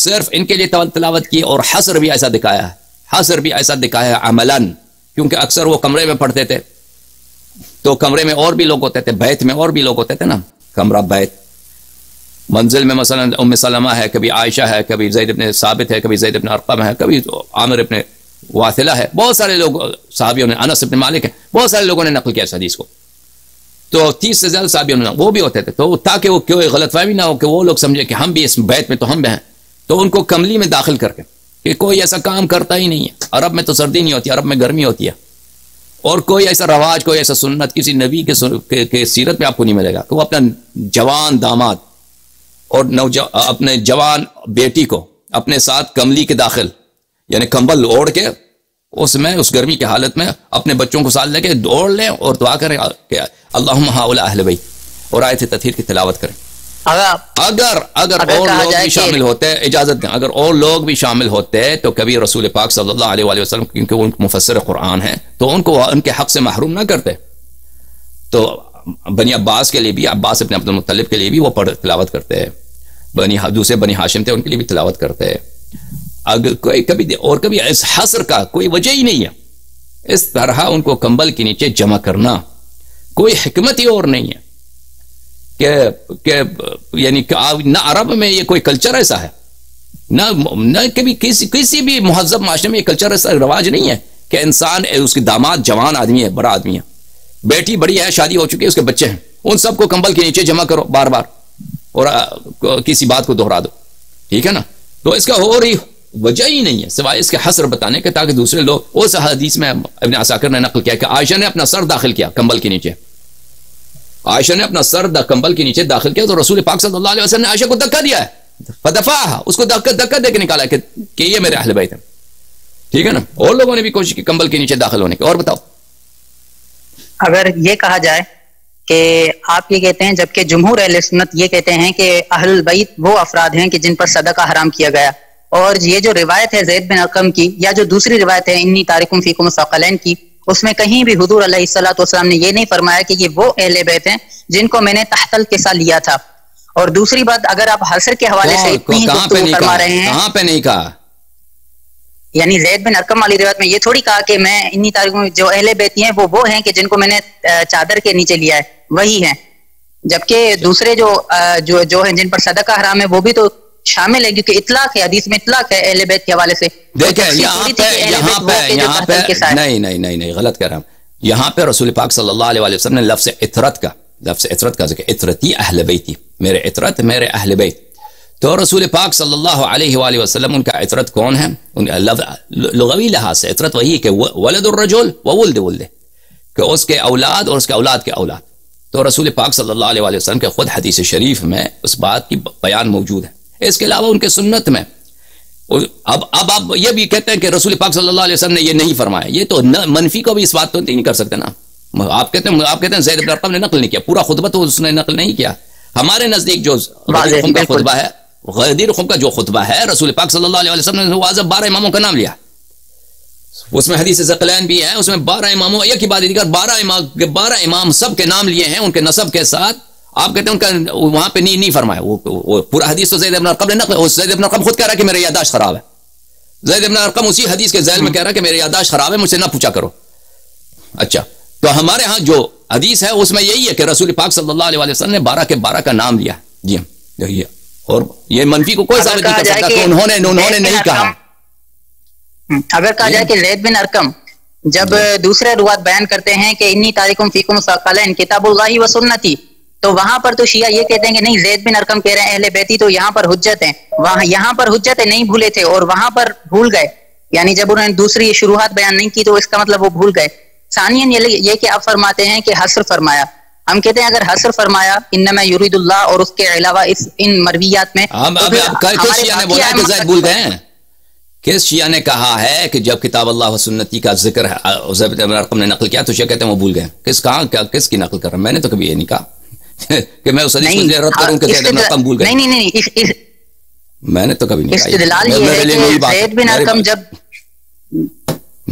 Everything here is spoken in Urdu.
صرف ان کے لیے تلاوت کی، اور حصر بھی ایسا دکھایا ہے، حصر بھی ایسا دکھایا ہے عملاً، کیونکہ اکثر وہ کمرے میں پڑھتے تھے، تو کمرے میں اور بھی لوگ ہوتے تھے، بیت میں اور بھی لوگ ہوتے تھے نا، کمرہ بیت، منزل میں مثلا ام سلمہ ہے، کبھی عائشہ ہے، کبھی زید ابن ثابت ہے، کبھی زید ابن ارقم ہے، کبھی عامر ابن واثلہ ہے، بہت سارے لوگ صحابیوں نے، انس ابن مالک ہے، بہت سارے لوگوں نے نقل کیا اس حدیث کو، تو 30 سے زیادہ صحابیوں نے وہ بھی ہوتے تھے، تو تاکہ وہ کوئی غلط فہمی نہ ہو کہ وہ لوگ سمجھے کہ ہم بھی اس بیت میں تو ہم بھی ہیں، تو ان کو کملی میں داخل کر کے کہ کوئی ایسا کام کرتا ہی نہیں ہے، عرب میں تو سردی نہیں ہوتی، عرب میں گرمی ہوتی ہے، اور کوئی ایسا رواج، کوئی ایسا سنت کسی نبی کے سیرت میں آپ کو نہیں ملے گا کہ وہ اپنا جوان داماد اور اپنے جوان بیٹی کو اپنے ساتھ کملی کے داخل، یعنی کمبل اوڑھ کے اس میں اس گرمی کی حالت میں اپنے بچوں کو ساتھ لے کے دوڑ لیں اور دعا کریں کہ اللہم ہؤلاء اہل بیت، اور آیت تطہیر کی تلاوت کریں۔ اگر اور لوگ بھی شامل ہوتے، اجازت دیں، اگر اور لوگ بھی شامل ہوتے تو کبھی رسول پاک صلی اللہ علیہ وآلہ وسلم، کیونکہ وہ مفسر قرآن ہیں، تو ان کو ان کے حق سے محروم نہ کرتے، تو بنی عباس کے لیے بھی، عباس ابن عبد المطلب کے لیے بھی وہ تلاوت کرتے ہیں، دوسرے بنی ہاشم تھے ان کے لیے بھی تلاوت کرتے ہیں، اگر کوئی کبھی اور کبھی اس حصر کا کوئی وجہ ہی نہیں ہے، اس طرح ان کو کمبل کے نیچے جمع کرنا کوئی حکمت ہی اور نہیں ہے کہ یعنی نہ عرب میں یہ کوئی کلچر ایسا ہے، نہ کبھی کسی بھی مہذب معاشرے میں یہ کلچر ایسا رواج نہیں ہے کہ انسان، اس کے داماد جوان آدمی ہے، بڑا آدمی ہے، بیٹی بڑی ہے، شادی ہو چکی ہے، اس کے بچے ہیں، ان سب کو کمبل کے نیچے جمع کرو بار بار اور کسی بات کو دہرا دو، ٹھیک ہے نا، تو اس کا اور ہی وجہ ہی نہیں ہے سوائے اس کے حصر بتانے کے، تاکہ دوسرے لوگ، اس حدیث میں ابن عساکر نے نقل کیا کہ عائشہ نے اپنا سر داخل کیا کمبل کے نیچے، عائشہ نے اپنا سر کمبل کے نیچے داخل کیا، تو رسول پاک صلی اللہ علیہ وسلم نے عائشہ کو دھکا دیا ہے، فدفعها، اس کو دھکا دے کے نکالا کہ یہ میرے اہل بیت ہیں، ٹھیک ہے نا، اور لوگوں نے بھی کوشش کی کمبل کے نیچے داخل ہونے کی۔ اور بتاؤ، اگر یہ کہا جائے کہ آپ یہ کہتے ہیں، جبکہ جمہور اہل سنت یہ کہتے ہیں کہ اہل بیت وہ افراد ہیں کہ جن پر صدقہ حرام کیا گیا، اور یہ جو روایت ہے زید بن ارقم کی، یا جو دوسری روایت ہے انی تارکم فیکم الثقلین کی، اس میں کہیں بھی حضور علیہ الصلوۃ والسلام نے یہ نہیں فرمایا کہ یہ وہ اہل بیت ہیں جن کو میں نے تحت الکساء لیا تھا۔ اور دوسری بات، اگر آپ حصر کے حوالے سے اتنی گفتگو فرما رہے ہیں، کہاں پہ نہیں کہا؟ یعنی زید بن ارقم والی روایت میں یہ تھوڑی کہا کہ میں انی تارکم، جو اہل بیتی ہیں وہ ہیں کہ جن کو میں نے چادر کے نیچے لیا ہے، وہی ہیں، جبکہ دوسرے جو ہیں جن پر صدقہ حرام ہے وہ بھی تو شامل ہے، کیونکہ اطلاق ہے، حدیث میں اطلاق ہے اہل بیت کے حوالے سے۔ دیکھیں یہاں پہ نہیں غلط کہہ رہا ہوں، یہاں پہ رسول پاک صلی اللہ علیہ وسلم نے لفظ عطرت کا ذکر، عطرتی اہل بیتی، میرے عطرت میرے اہل بیت، تو رسول پاک صلی اللہ علیہ وآلہ وسلم ان کا عطرت کون ہے؟ لغوی لحاظ سے عطرت وہی کہ ولد الرجل وولد ولد، کہ اس کے اولاد اور اس کے اولاد کے اولاد، تو رسول پاک صلی اللہ علیہ وآلہ وسلم کے خود حدیث شریف میں اس بات کی بیان موجود ہے، اس کے علاوہ ان کے سنت میں۔ اب آپ یہ بھی کہتے ہیں کہ رسول پاک صلی اللہ علیہ وسلم نے یہ نہیں فرمایا، یہ تو منفی کو بھی اس بات تو نہیں کر سکتے نا، آپ کہتے ہیں زید بن ارقم نے نقل نہیں کیا، پورا خطبہ تو اس نے نقل نہیں کیا، ہمارے نزدیک جو غدیر خم کا خطبہ ہے، غدیر خم کا جو خطبہ ہے، رسول پاک صلی اللہ علیہ وسلم نے واضح 12 اماموں کا نام لیا، اس میں حدیث ثقلین بھی ہے، اس میں 12 اماموں، ایک ہی بات دیگر 12 امام سب کے نام لیے ہیں ان کے نسب کے ساتھ، آپ کہتے ہیں ان کا وہاں پہ نہیں فرمایا، وہ پورا حدیث تو زید بن ارقم نے نقل، زید بن ارقم خود کہہ رہا ہے کہ میری یادداشت خراب ہے، زید بن ارقم اسی حدیث کے ذیل میں کہہ رہا ہے کہ میری یادداشت خراب ہے، مجھ سے نہ پوچھا کرو۔ اچھا، تو ہمارے ہاں جو حدیث ہے اس میں یہی ہے کہ رسول پاک صلی اللہ علیہ وسلم نے 12 کے 12 کا نام لیا، جی ہاں، اور یہ منفی کو کوئی ثابت نہیں کر سکتا کہ انہوں نے نہیں کہا۔ اگر کہا جائے کہ زید بن ارقم جب دوسرے روات بیان کرتے ہیں کہ انی تارکم فیکم الثقلین کتاب اللہ و سنتی، تو وہاں پر تو شیعہ یہ کہتے ہیں کہ نہیں، زید بن ارقم کہہ رہے ہیں اہل بیتی، تو یہاں پر حجت ہیں، یہاں پر حجت ہے، نہیں بھولے تھے اور وہاں پر بھول گئے، یعنی جب انہوں نے دوسری شروحات بیان نہیں کی تو اس کا مطلب وہ بھول گئے۔ ثانیاً یہ کہ آپ فرماتے ہیں کہ حصر فرمایا، ہم کہتے ہیں اگر حصر فرمایا انما یرید اللہ اور اس کے علاوہ ان مرویات میں، کس شیعہ نے کہا ہے کہ جب کتاب اللہ و سنتی کا ذکر ہے زید بن ارقم نے نقل کیا تو شیعہ کہتے ہیں وہ بھول گئے؟ کس کی نقل کر رہا ہوں؟ میں نے تو کبھی یہ نہیں کہا کہ میں اس حدیث کو رد کروں کہ زید بن ارقم بھول گئے، نہیں، میں نے تو کبھی نہیں کہا۔ استدلال یہ ہے کہ زید بن ارقم جب